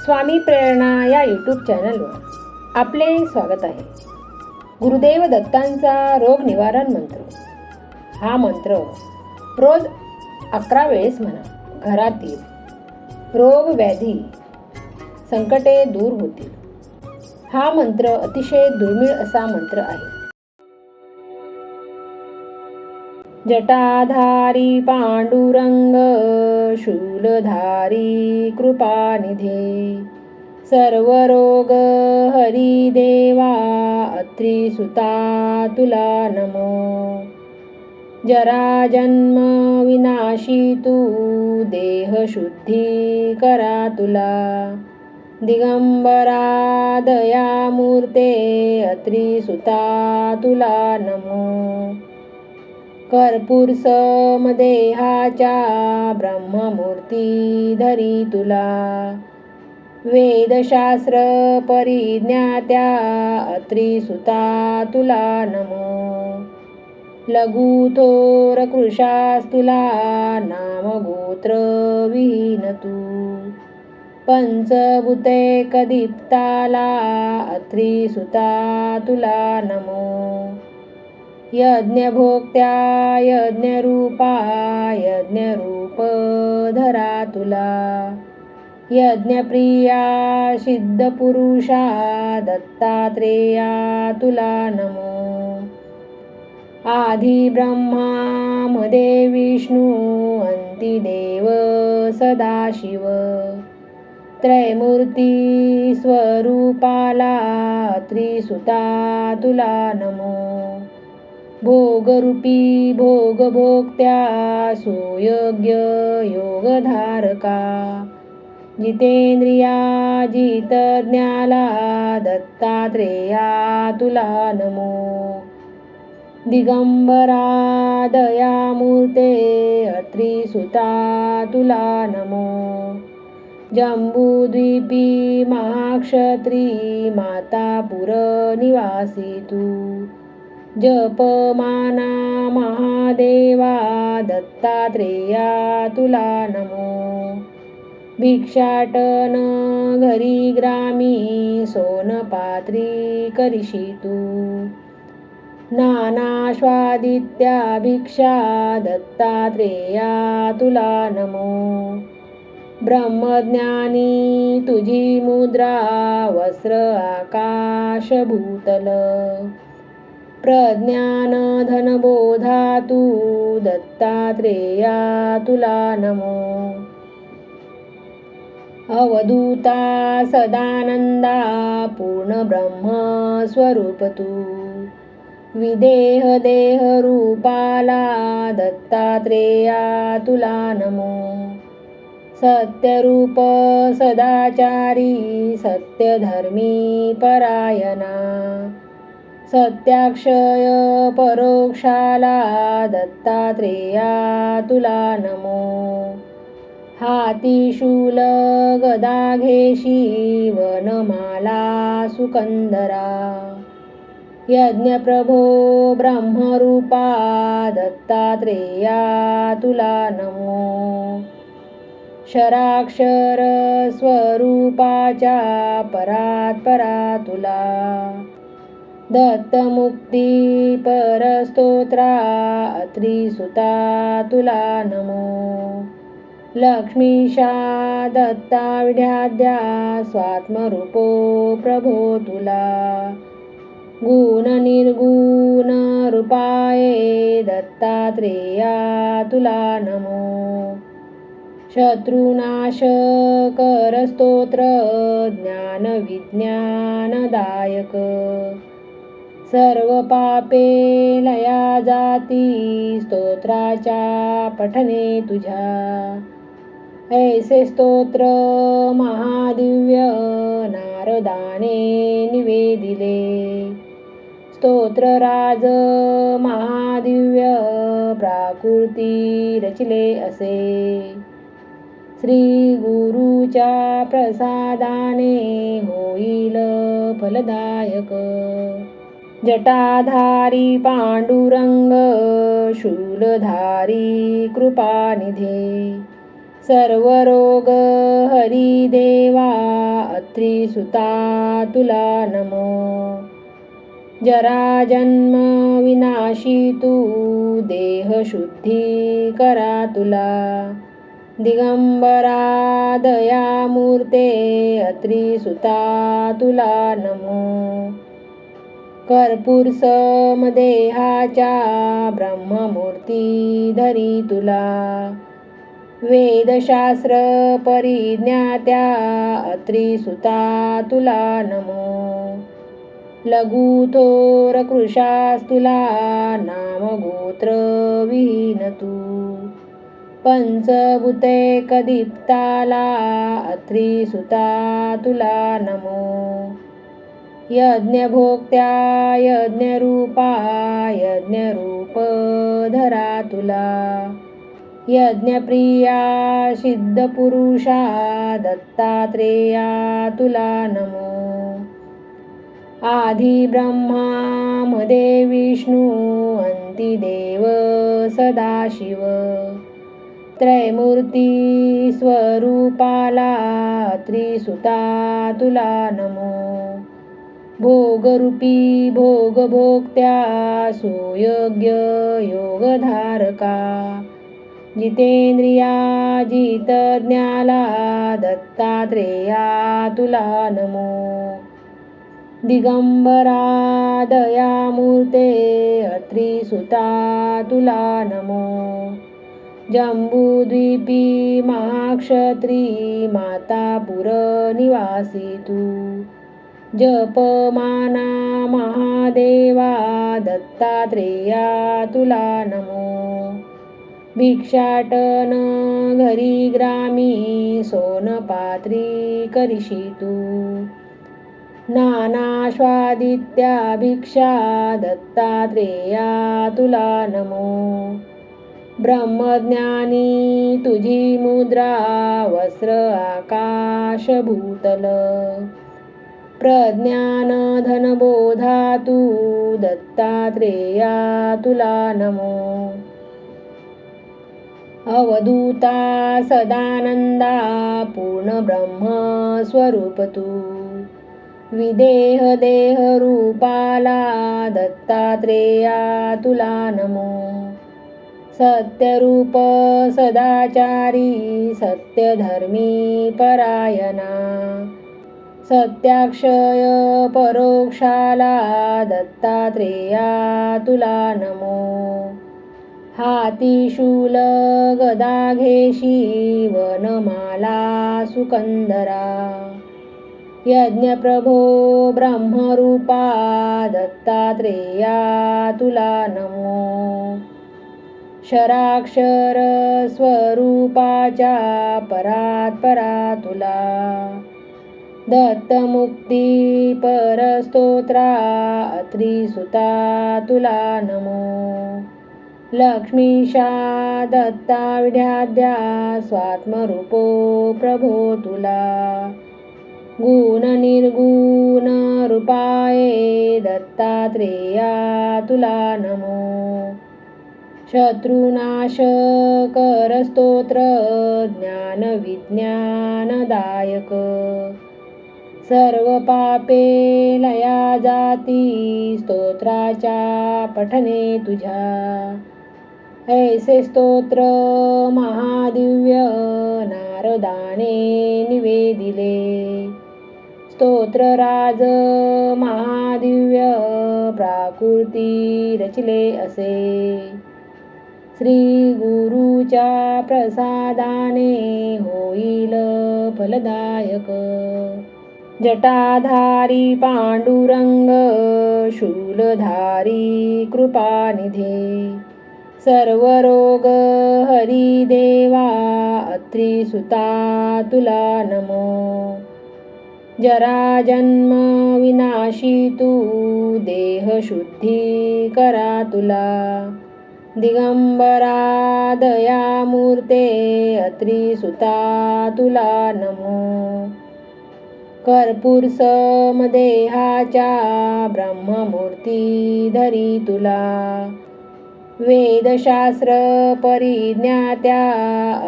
स्वामी प्रेरणा या यूट्यूब चॅनलवर आपले स्वागत आहे. गुरुदेव दत्तांचा रोग निवारण मंत्र. हा मंत्र रोज 11 वेळेस म्हणा. घरातील रोग व्याधी संकटे दूर होतील. हा मंत्र अतिशय दुर्मिळ असा मंत्र आहे. जटाधारी पांडुरंग शूलधारी कृपानिधे सर्व रोग हरी देवा अत्रिसुता तुला नमो. जरा जन्म विनाशी तू देह शुद्धी करा तुला. दिगंबरा दयामूर्ते अत्रिसुता तुला नमो. कर्पूर समदेहाच्या ब्रह्ममूर्ती धरी तुला. वेदशास्त्र परिज्ञात्या अत्रिसुता तुला नमो. लघु थोर कृशास्तुला नाम गोत्र विहीन तू. पंचभूतैक दीप्ताला अत्रिसुता तुला नमो. यज्ञभोक्त्या यज्ञरूपा यज्ञरूप धरा तुला. यज्ञप्रिया सिद्धपुरुषा दत्तात्रेया तुला नमो. आदि ब्रह्मा मध्ये विष्णू अंती देव सदाशिव. त्रैमूर्ती स्वरूपाला अत्रिसुता तुला नमो. भोगरूपी भोगभोक्त्या सुयोग्य योगधारका. जितेंद्रिया जितज्ञाला दत्तात्रेया तुला नमो. दिगंबरा दयामूर्ते अत्रिसुता तुला नमो. जम्बूद्वीपी महाक्षत्री मातापुर निवासी तू. जपमाना महादेवा दत्तात्रेया तुला नमो. भिक्षाटन घरी ग्रामी सोनपात्री करिशी तू. नानाश्वादित्या भिक्षा दत्तात्रेया तुला नमो. ब्रह्मज्ञानी तुझी मुद्रा वस्त्र आकाश भूतल. प्रज्ञान धनबोधा तू दत्तात्रेया तुला नमो. अवधूता सदानंदा पूर्ण ब्रह्म स्वरूप तू. विदेह देह रूपाला दत्तात्रेया तुला नमो. सत्यरूप सदाचारी सत्यधर्मी परायणा. सत्याक्षय परोक्षाला दत्तात्रेया तुला नमो. हाती शूल गदा घेशी वनमाला सुकंदरा. यज्ञप्रभो ब्रह्मरूपा दत्तात्रेया तुला नमो. शराक्षर स्वरूपाच्या परात्परा तुला. दत्तमुक्ती परस्तोत्रा अत्रिसुता तुला नमो. लक्ष्मीशा दत्ता विद्याद्या स्वात्मरूपो प्रभो तुला. गुण निर्गुण रूपाये दत्तात्रेया तुला नमो. शत्रुनाश कर स्तोत्र ज्ञान विज्ञानदायक. सर्व पापे लया जाती स्तोत्राच्या पठने तुझ्या. ऐसे स्तोत्र महादिव्य नारदाने निवेदिले. स्तोत्रराज महादिव्य प्राकृती रचिले असे. श्री गुरुच्या प्रसादाने होईल फलदायक. जटाधारी पांडुरंग शूलधारी कृपानिधे सर्व रोग हरिदेवा अत्रिसुता तुला नमो. जरा जन्म विनाशी तू देहशुद्धी करा तुला. दिगंबरा दयामूर्ते अत्रिसुता तुला नमो. कर्पूर समदेहाच्या ब्रह्ममूर्ती धरी तुला. वेदशास्त्र परिज्ञात्या अत्रिसुता तुला नमो. लघु थोर कृशास्तुला नाम गोत्र विहीन तू. पंचभूते कदीप्ताला अत्रिसुता तुला नमो. यज्ञभोक्त्या यज्ञरूपा यज्ञरूप धरा तुला. यज्ञप्रिया सिद्धपुरुषा दत्तात्रेया तुला नमो. आदि ब्रह्मा मध्ये विष्णू अंती देव सदाशिव. त्रैमूर्ती स्वरूपाला अत्रिसुता तुला नमो. भोगरूपी भोगभोक्त्या सुयोग्य योगधारका. जितेंद्रिया जितज्ञाला दत्तात्रेया तुला नमो. दिगंबरा दयामूर्ते अत्रिसुता तुला नमो. जम्बूद्वीपी महाक्षत्री मातापुर निवासी तू. जपमाना महादेवा दत्तात्रेया तुला नमो. भिक्षाटन घरी ग्रामी सोनपात्री करिशी तू. नानाश्वादित्या भिक्षा दत्तात्रेया तुला नमो. ब्रह्मज्ञानी तुझी मुद्रा वस्त्र आकाश भूतल. प्रज्ञान धनबोधा तू दत्तात्रेया तुला नमो. अवधूता सदानंदा पूर्ण ब्रह्म स्वरूप तू. विदेह देह रूपाला दत्तात्रेया तुला नमो. सत्यरूप सदाचारी सत्यधर्मी परायणा. सत्याक्षय परोक्षाला दत्तात्रेया तुला नमो. हाती शूल गदा घेशी वनमाला सुकंदरा. यज्ञप्रभो ब्रह्मरूपा दत्तात्रेया तुला नमो. शराक्षर स्वरूपाच्या परात् परा तुला. दत्तमुक्ती परस्तोत्रा अत्रिसुता तुला नमो. लक्ष्मीशा दत्ताविद्या स्वात्मरूपो प्रभो तुला. गुण निर्गुण रूपाये दत्तात्रेया तुला नमो. शत्रुनाश कर स्तोत्र ज्ञान विज्ञानदायक. सर्व पापे लया जाती स्तोत्राच्या पठने तुझ्या. ऐसे स्तोत्र महादिव्य नारदाने निवेदिले. स्तोत्रराज महादिव्य प्राकृती रचिले असे. श्री गुरुच्या प्रसादाने होईल फलदायक. जटाधारी पांडुरंग शूलधारी कृपानिधे. सर्व रोग हरिदेवा अत्रिसुता तुला नमो. जरा जन्म विनाशी तू देहशुद्धी करा तुला. दिगंबरा दयामूर्ते अत्रिसुता तुला नमो. कर्पूर समदेहाच्या ब्रह्ममूर्ती धरी तुला. वेदशास्त्र परिज्ञात्या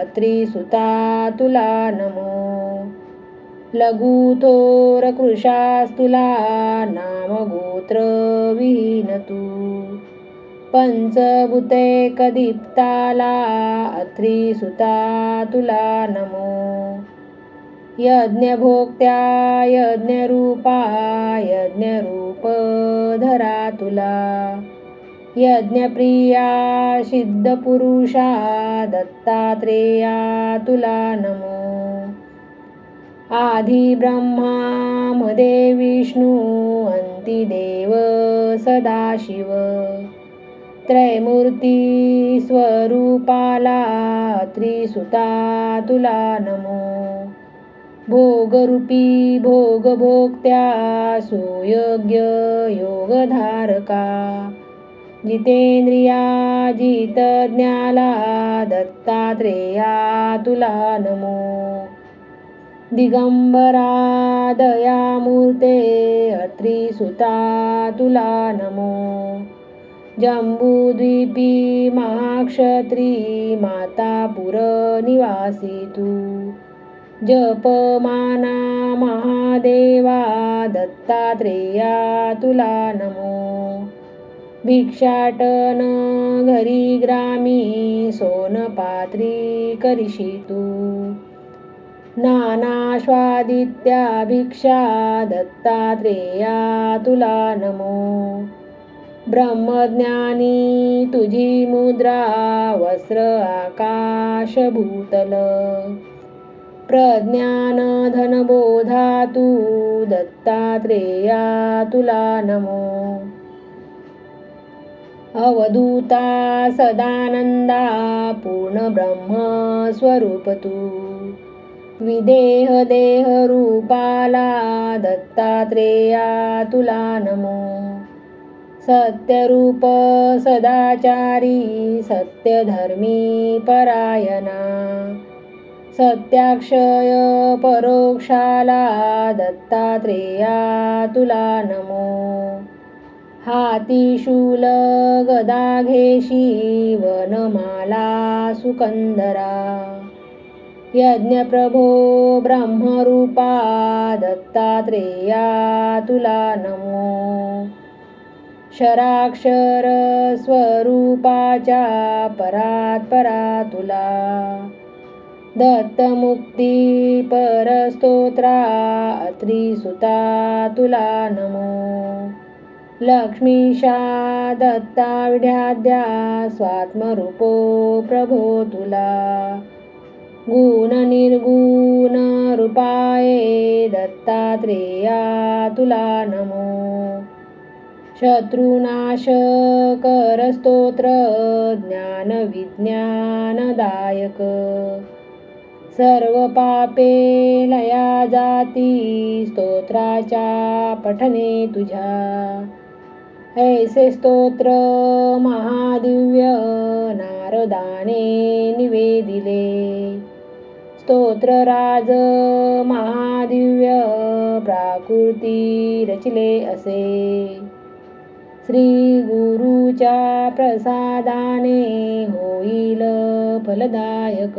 अत्रिसुता तुला नमो. लघुथोर कृशास्तुला नाम गोत्र विहीन तू पंचभूतैक दीप्ताला अत्रिसुता तुला नमो यज्ञभोक्त्या यज्ञरूपा यज्ञरूपधरा तुला यज्ञप्रिया सिद्धपुरुषा दत्तात्रेया तुला नमो आदि ब्रह्मा मध्ये विष्णू अंती देव सदाशिव त्रैमूर्ती स्वरूपाला त्रिसुता तुला नमो भोगरूपी भोगभोक्त्या सुयोग्य योगधारका जितेंद्रिया जितज्ञाला दत्तात्रेया तुला नमो दिगंबरा दयामूर्ते अत्रिसुता तुला नमो जम्बूद्वीपी महाक्षत्री माता पुरनिवासी तू जपमाना महादेवा दत्तात्रेया तुला नमो भिक्षाटन घरी ग्रामी सोनपात्री करिशी तू नानाश्वादित्या भिक्षा दत्तात्रेया तुला नमो ब्रह्मज्ञानी तुझी मुद्रा वस्त्र आकाश भूतल प्रज्ञान धनबोधा तू दत्तात्रेया तुला नमो अवधूता सदानंदा पूर्ण ब्रह्म स्वरूप तू विदेह देह रूपाला दत्तात्रेया तुला नमो सत्यरूप सदाचारी सत्यधर्मी परायणा सत्याक्षय परोक्षाला दत्तात्रेया तुला नमो हाती शूल गदा घेशी वनमाला सुकंदरा यज्ञप्रभो ब्रह्मरूपा दत्तात्रेया तुला नमो शराक्षर स्वरूपाच्या परात परा तुला दत्तमुक्ती परस्तोत्रा अत्रिसुता तुला नमो लक्ष्मीशा दत्ता विद्याद्या स्वात्मरूपो प्रभो तुला गुण निर्गुण रूपाये दत्तात्रेया तुला नमो शत्रुनाश कर स्तोत्र ज्ञान विज्ञानदायक सर्व पापे लया जाती स्तोत्राच्या पठने तुझ्या ऐसे स्तोत्र महादिव्य नारदाने निवेदिले स्तोत्रराज महादिव्य प्राकृती रचिले असे श्री गुरुच्या प्रसादाने होईल फलदायक